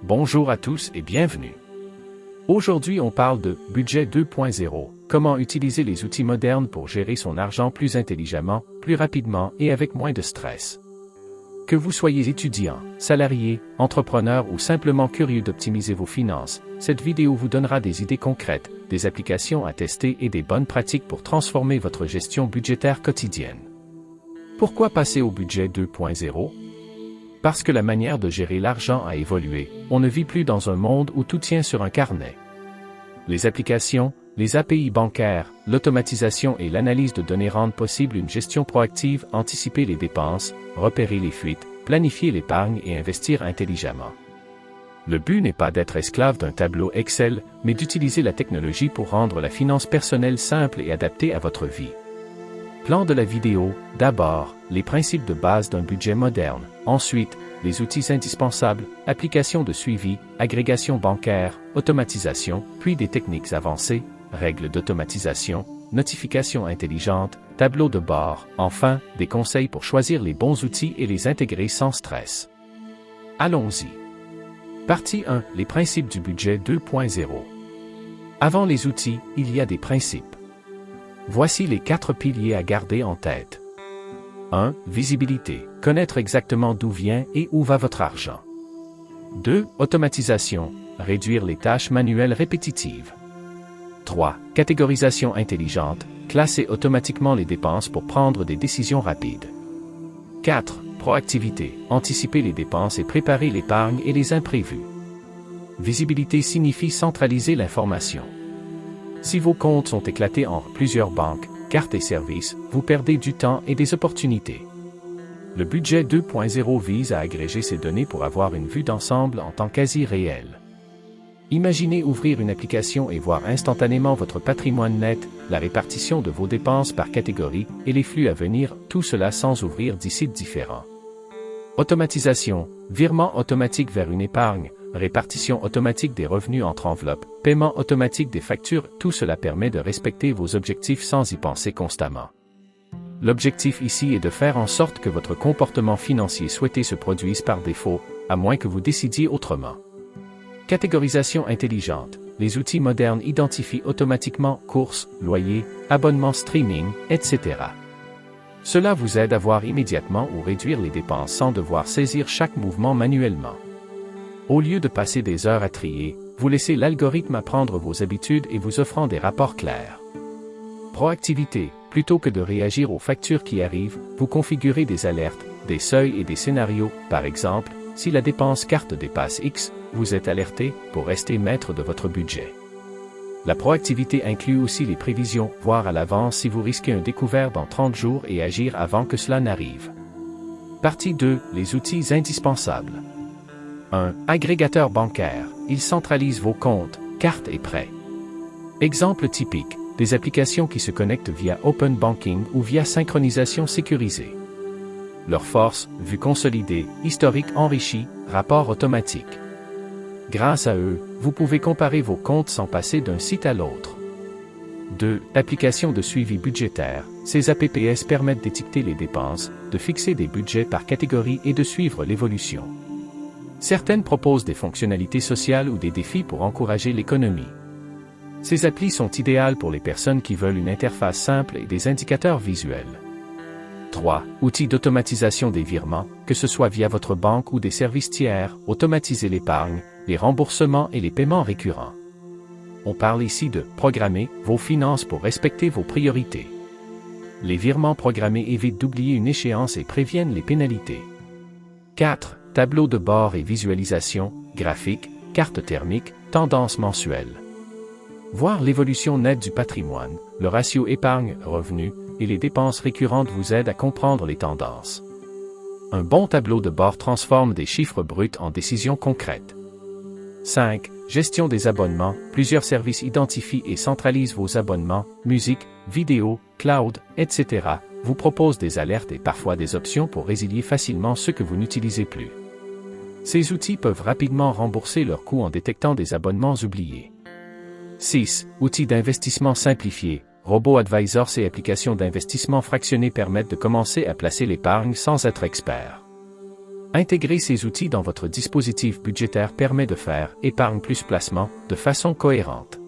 Bonjour à tous et bienvenue. Aujourd'hui on parle de budget 2.0, comment utiliser les outils modernes pour gérer son argent plus intelligemment, plus rapidement et avec moins de stress. Que vous soyez étudiant, salarié, entrepreneur ou simplement curieux d'optimiser vos finances, cette vidéo vous donnera des idées concrètes, des applications à tester et des bonnes pratiques pour transformer votre gestion budgétaire quotidienne. Pourquoi passer au budget 2.0? Parce que la manière de gérer l'argent a évolué, on ne vit plus dans un monde où tout tient sur un carnet. Les applications, les API bancaires, l'automatisation et l'analyse de données rendent possible une gestion proactive, anticiper les dépenses, repérer les fuites, planifier l'épargne et investir intelligemment. Le but n'est pas d'être esclave d'un tableau Excel, mais d'utiliser la technologie pour rendre la finance personnelle simple et adaptée à votre vie. Plan de la vidéo, d'abord, les principes de base d'un budget moderne, ensuite, les outils indispensables, applications de suivi, agrégation bancaire, automatisation, puis des techniques avancées, règles d'automatisation, notifications intelligentes, tableau de bord, enfin, des conseils pour choisir les bons outils et les intégrer sans stress. Allons-y. Partie 1, les principes du budget 2.0. Avant les outils, il y a des principes. Voici les 4 piliers à garder en tête. 1. Visibilité. Connaître exactement d'où vient et où va votre argent. 2. Automatisation. Réduire les tâches manuelles répétitives. 3. Catégorisation intelligente. Classer automatiquement les dépenses pour prendre des décisions rapides. 4. Proactivité. Anticiper les dépenses et préparer l'épargne et les imprévus. Visibilité signifie centraliser l'information. Si vos comptes sont éclatés en plusieurs banques, cartes et services, vous perdez du temps et des opportunités. Le budget 2.0 vise à agréger ces données pour avoir une vue d'ensemble en temps quasi réel. Imaginez ouvrir une application et voir instantanément votre patrimoine net, la répartition de vos dépenses par catégorie et les flux à venir, tout cela sans ouvrir 10 sites différents. Automatisation, virement automatique vers une épargne, répartition automatique des revenus entre enveloppes, paiement automatique des factures, tout cela permet de respecter vos objectifs sans y penser constamment. L'objectif ici est de faire en sorte que votre comportement financier souhaité se produise par défaut, à moins que vous décidiez autrement. Catégorisation intelligente. Les outils modernes identifient automatiquement courses, loyers, abonnements streaming, etc. Cela vous aide à voir immédiatement ou réduire les dépenses sans devoir saisir chaque mouvement manuellement. Au lieu de passer des heures à trier, vous laissez l'algorithme apprendre vos habitudes et vous offrant des rapports clairs. Proactivité. Plutôt que de réagir aux factures qui arrivent, vous configurez des alertes, des seuils et des scénarios. Par exemple, si la dépense carte dépasse X, vous êtes alerté pour rester maître de votre budget. La proactivité inclut aussi les prévisions, voir à l'avance si vous risquez un découvert dans 30 jours et agir avant que cela n'arrive. Partie 2, les outils indispensables. 1. Agrégateur bancaire. Il centralise vos comptes, cartes et prêts. Exemple typique, des applications qui se connectent via Open Banking ou via synchronisation sécurisée. Leur force, vue consolidée, historique enrichi, rapport automatique. Grâce à eux, vous pouvez comparer vos comptes sans passer d'un site à l'autre. 2. Applications de suivi budgétaire. Ces APPS permettent d'étiqueter les dépenses, de fixer des budgets par catégorie et de suivre l'évolution. Certaines proposent des fonctionnalités sociales ou des défis pour encourager l'économie. Ces applis sont idéales pour les personnes qui veulent une interface simple et des indicateurs visuels. 3. Outils d'automatisation des virements, que ce soit via votre banque ou des services tiers, automatiser l'épargne, les remboursements et les paiements récurrents. On parle ici de programmer vos finances pour respecter vos priorités. Les virements programmés évitent d'oublier une échéance et préviennent les pénalités. 4. Tableau de bord et visualisation, graphique, carte thermique, tendance mensuelle. Voir l'évolution nette du patrimoine, le ratio épargne-revenu et les dépenses récurrentes vous aident à comprendre les tendances. Un bon tableau de bord transforme des chiffres bruts en décisions concrètes. 5. Gestion des abonnements. Plusieurs services identifient et centralisent vos abonnements, musique, vidéo, cloud, etc. Vous proposent des alertes et parfois des options pour résilier facilement ceux que vous n'utilisez plus. Ces outils peuvent rapidement rembourser leurs coûts en détectant des abonnements oubliés. 6. Outils d'investissement simplifiés. Robo-advisors et applications d'investissement fractionné permettent de commencer à placer l'épargne sans être expert. Intégrer ces outils dans votre dispositif budgétaire permet de faire épargne plus placement de façon cohérente.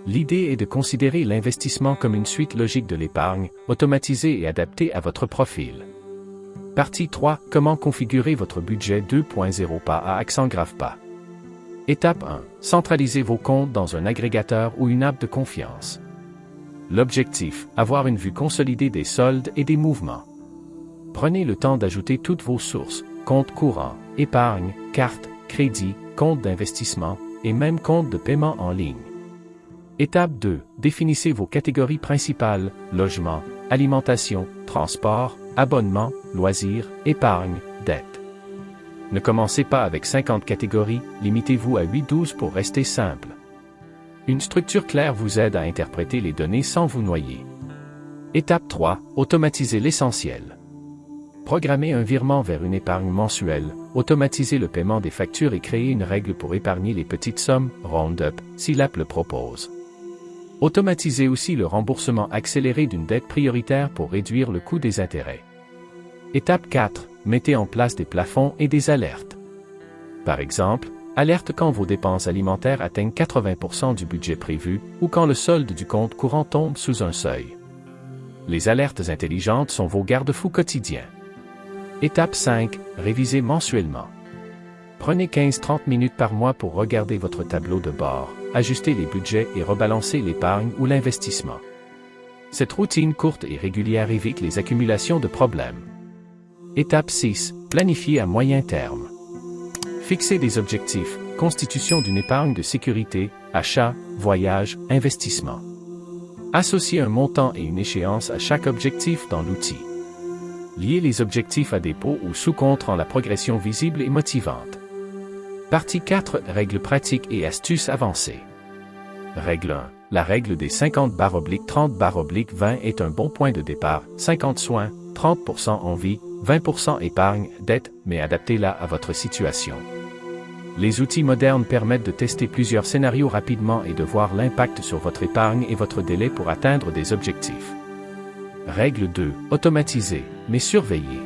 L'idée est de considérer l'investissement comme une suite logique de l'épargne, automatisée et adaptée à votre profil. Partie 3. Comment configurer votre budget 2.0 pas à accent grave pas. Étape 1. Centralisez vos comptes dans un agrégateur ou une app de confiance. L'objectif, avoir une vue consolidée des soldes et des mouvements. Prenez le temps d'ajouter toutes vos sources, compte courant, épargne, carte, crédit, compte d'investissement, et même compte de paiement en ligne. Étape 2. Définissez vos catégories principales, logement, alimentation, transport, abonnement, loisirs, épargne, dette. Ne commencez pas avec 50 catégories, limitez-vous à 8-12 pour rester simple. Une structure claire vous aide à interpréter les données sans vous noyer. Étape 3. Automatisez l'essentiel. Programmez un virement vers une épargne mensuelle, automatisez le paiement des factures et créez une règle pour épargner les petites sommes, round-up, si l'app le propose. Automatisez aussi le remboursement accéléré d'une dette prioritaire pour réduire le coût des intérêts. Étape 4. Mettez en place des plafonds et des alertes. Par exemple, alerte quand vos dépenses alimentaires atteignent 80% du budget prévu ou quand le solde du compte courant tombe sous un seuil. Les alertes intelligentes sont vos garde-fous quotidiens. Étape 5. Révisez mensuellement. Prenez 15-30 minutes par mois pour regarder votre tableau de bord, ajuster les budgets et rebalancer l'épargne ou l'investissement. Cette routine courte et régulière évite les accumulations de problèmes. Étape 6. Planifiez à moyen terme. Fixez des objectifs, constitution d'une épargne de sécurité, achat, voyage, investissement. Associez un montant et une échéance à chaque objectif dans l'outil. Liez les objectifs à dépôt ou sous-compte rend la progression visible et motivante. Partie 4. Règles pratiques et astuces avancées. Règle 1. La règle des 50/30/20 est un bon point de départ. 50 soins, 30% envie, 20% épargne, dette, mais adaptez-la à votre situation. Les outils modernes permettent de tester plusieurs scénarios rapidement et de voir l'impact sur votre épargne et votre délai pour atteindre des objectifs. Règle 2. Automatisez, mais surveillez.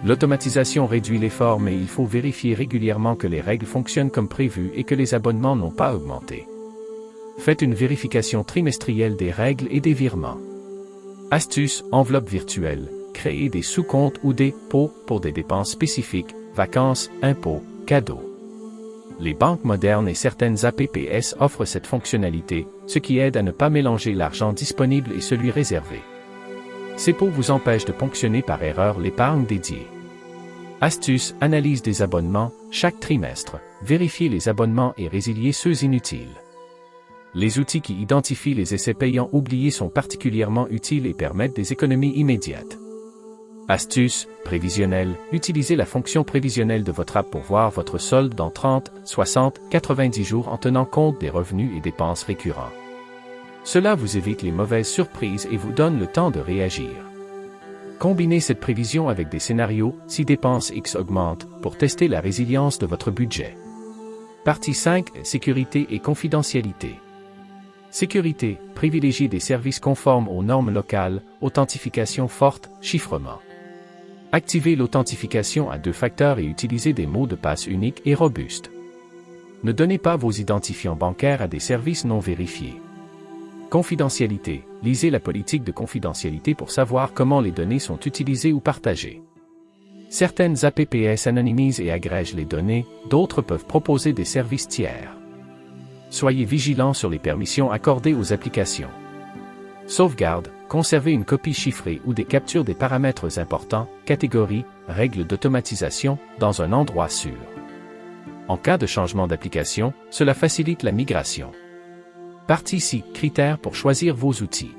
L'automatisation réduit l'effort, mais il faut vérifier régulièrement que les règles fonctionnent comme prévu et que les abonnements n'ont pas augmenté. Faites une vérification trimestrielle des règles et des virements. Astuce, enveloppe virtuelle. Créez des sous-comptes ou des pots pour des dépenses spécifiques, vacances, impôts, cadeaux. Les banques modernes et certaines APPS offrent cette fonctionnalité, ce qui aide à ne pas mélanger l'argent disponible et celui réservé. Ces pots vous empêchent de ponctionner par erreur l'épargne dédiée. Astuce, analyse des abonnements, chaque trimestre, vérifiez les abonnements et résiliez ceux inutiles. Les outils qui identifient les essais payants oubliés sont particulièrement utiles et permettent des économies immédiates. Astuce, prévisionnelle, utilisez la fonction prévisionnelle de votre app pour voir votre solde dans 30, 60, 90 jours en tenant compte des revenus et dépenses récurrents. Cela vous évite les mauvaises surprises et vous donne le temps de réagir. Combinez cette prévision avec des scénarios, si dépenses X augmentent, pour tester la résilience de votre budget. Partie 5. Sécurité et confidentialité. Sécurité, privilégiez des services conformes aux normes locales, authentification forte, chiffrement. Activez l'authentification à 2 facteurs et utilisez des mots de passe uniques et robustes. Ne donnez pas vos identifiants bancaires à des services non vérifiés. Confidentialité, lisez la politique de confidentialité pour savoir comment les données sont utilisées ou partagées. Certaines APPS anonymisent et agrègent les données, d'autres peuvent proposer des services tiers. Soyez vigilants sur les permissions accordées aux applications. Sauvegarde, conservez une copie chiffrée ou des captures des paramètres importants, catégories, règles d'automatisation, dans un endroit sûr. En cas de changement d'application, cela facilite la migration. Partie 6. Critères pour choisir vos outils.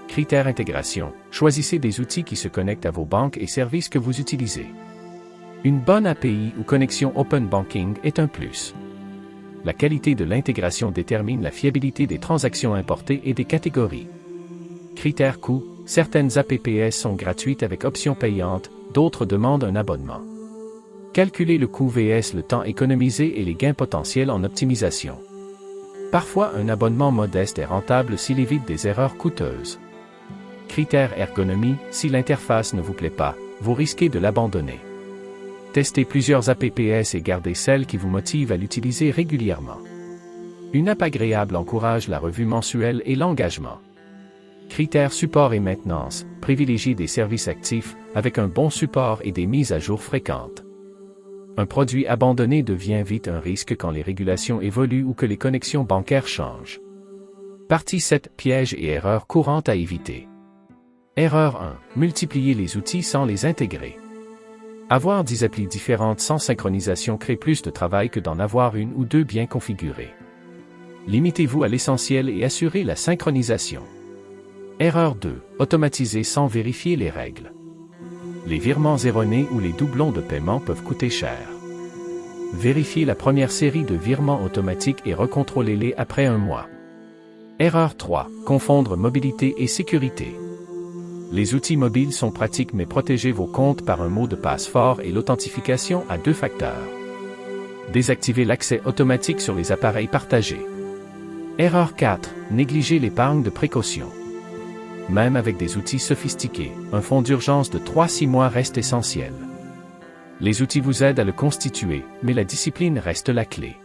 Critères intégration. Choisissez des outils qui se connectent à vos banques et services que vous utilisez. Une bonne API ou connexion Open Banking est un plus. La qualité de l'intégration détermine la fiabilité des transactions importées et des catégories. Critères coût. Certaines APPS sont gratuites avec option payante, d'autres demandent un abonnement. Calculez le coût vs le temps économisé et les gains potentiels en optimisation. Parfois, un abonnement modeste est rentable s'il évite des erreurs coûteuses. Critères ergonomie, si l'interface ne vous plaît pas, vous risquez de l'abandonner. Testez plusieurs apps et gardez celle qui vous motive à l'utiliser régulièrement. Une app agréable encourage la revue mensuelle et l'engagement. Critères support et maintenance. Privilégiez des services actifs, avec un bon support et des mises à jour fréquentes. Un produit abandonné devient vite un risque quand les régulations évoluent ou que les connexions bancaires changent. Partie 7. Pièges et erreurs courantes à éviter. Erreur 1. Multiplier les outils sans les intégrer. Avoir 10 applis différentes sans synchronisation crée plus de travail que d'en avoir une ou deux bien configurées. Limitez-vous à l'essentiel et assurez la synchronisation. Erreur 2. Automatiser sans vérifier les règles. Les virements erronés ou les doublons de paiement peuvent coûter cher. Vérifiez la première série de virements automatiques et recontrôlez-les après un mois. Erreur 3. Confondre mobilité et sécurité. Les outils mobiles sont pratiques mais protégez vos comptes par un mot de passe fort et l'authentification à 2 facteurs. Désactivez l'accès automatique sur les appareils partagés. Erreur 4. Négliger l'épargne de précaution. Même avec des outils sophistiqués, un fonds d'urgence de 3-6 mois reste essentiel. Les outils vous aident à le constituer, mais la discipline reste la clé.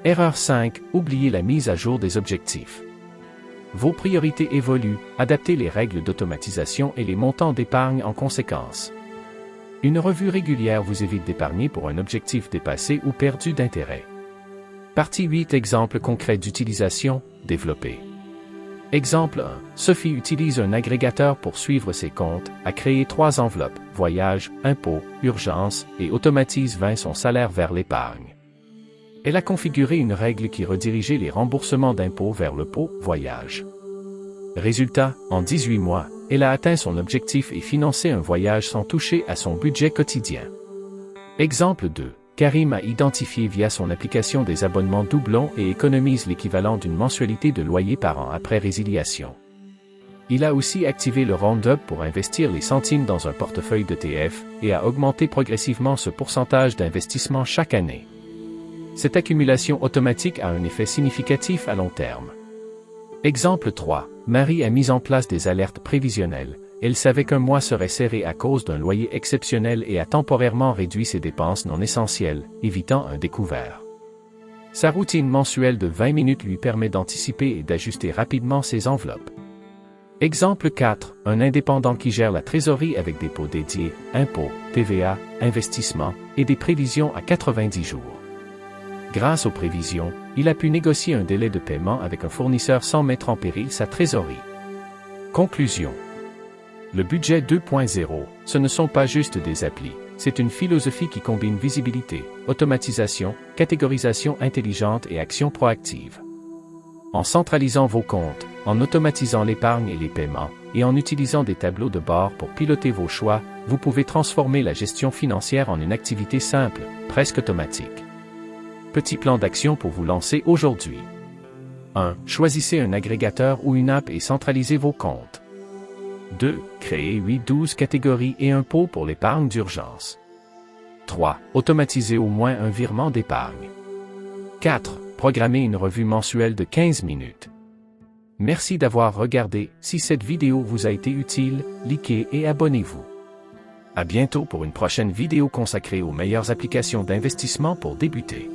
Erreur 5. Oubliez la mise à jour des objectifs. Vos priorités évoluent, adaptez les règles d'automatisation et les montants d'épargne en conséquence. Une revue régulière vous évite d'épargner pour un objectif dépassé ou perdu d'intérêt. Partie 8. Exemples concrets d'utilisation, développés. Exemple 1. Sophie utilise un agrégateur pour suivre ses comptes, a créé 3 enveloppes, voyage, impôts, urgence, et automatise 20 son salaire vers l'épargne. Elle a configuré une règle qui redirigeait les remboursements d'impôts vers le pot voyage. Résultat, en 18 mois, elle a atteint son objectif et financé un voyage sans toucher à son budget quotidien. Exemple 2. Karim a identifié via son application des abonnements doublons et économise l'équivalent d'une mensualité de loyer par an après résiliation. Il a aussi activé le Roundup pour investir les centimes dans un portefeuille d'ETF et a augmenté progressivement ce pourcentage d'investissement chaque année. Cette accumulation automatique a un effet significatif à long terme. Exemple 3. Marie a mis en place des alertes prévisionnelles. Elle savait qu'un mois serait serré à cause d'un loyer exceptionnel et a temporairement réduit ses dépenses non essentielles, évitant un découvert. Sa routine mensuelle de 20 minutes lui permet d'anticiper et d'ajuster rapidement ses enveloppes. Exemple 4. Un indépendant qui gère la trésorerie avec des pots dédiés, impôts, TVA, investissements et des prévisions à 90 jours. Grâce aux prévisions, il a pu négocier un délai de paiement avec un fournisseur sans mettre en péril sa trésorerie. Conclusion. Le budget 2.0, ce ne sont pas juste des applis, c'est une philosophie qui combine visibilité, automatisation, catégorisation intelligente et action proactive. En centralisant vos comptes, en automatisant l'épargne et les paiements, et en utilisant des tableaux de bord pour piloter vos choix, vous pouvez transformer la gestion financière en une activité simple, presque automatique. Petit plan d'action pour vous lancer aujourd'hui. 1. Choisissez un agrégateur ou une app et centralisez vos comptes. 2. Créez 8-12 catégories et un pot pour l'épargne d'urgence. 3. Automatisez au moins un virement d'épargne. 4. Programmez une revue mensuelle de 15 minutes. Merci d'avoir regardé. Si cette vidéo vous a été utile, likez et abonnez-vous. À bientôt pour une prochaine vidéo consacrée aux meilleures applications d'investissement pour débuter.